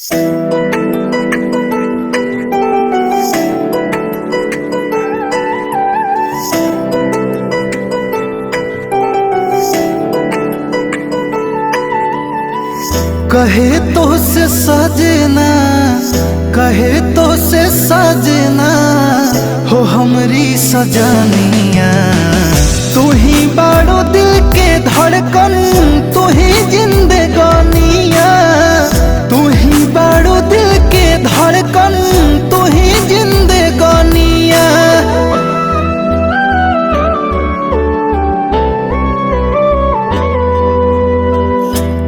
कहे तो से सजना, कहे तो से सजना हो हमरी सजनिया। तू ही बाड़ो दिल के धड़कन, तू ही जिंदगानिया। तू ही बाड़ो दिल के धड़कन, तू ही जिंदगानिया।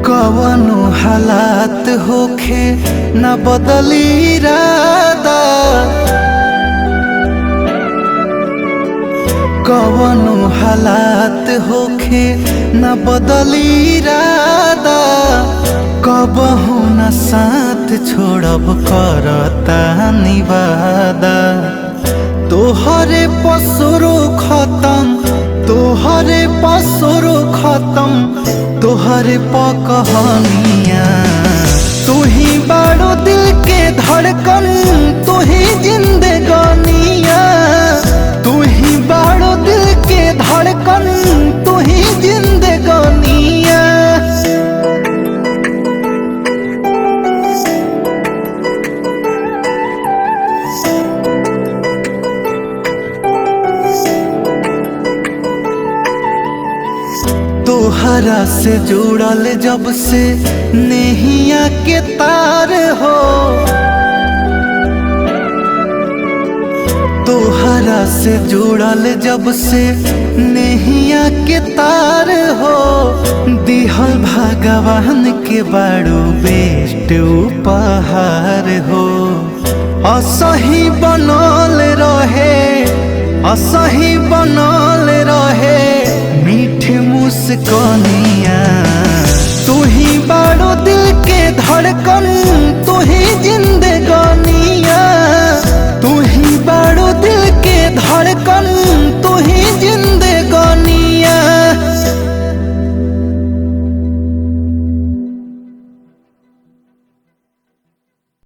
कवनो हालात होखे न बदली इरादा, कवनो हालात होखे न बदली इरादा। कबहू न साथ छोड़ब करता निवादा। तोहरे पसुरो खत्म, तोहरे पसुरो खत्म, तोहरे पकहानिया। तू ही बाड़ो दिल के धड़कन, तू ही जिंदगानिया। तू ही बाड़ो दिल के धड़कन, तू ही जिंदगानिया। तोहरा से जुड़ल जब से नेहिया के तार हो, तोहरा से जुड़ल जब से नेहिया के तार हो। दिहल भगवान के बाड़ू बेस्ट उपहार हो। असही बनल रहे, असही बनल रहे मीठ मुस्कानिया। तू ही बाड़ो दिल के धड़कन, तू ही जिंदगी।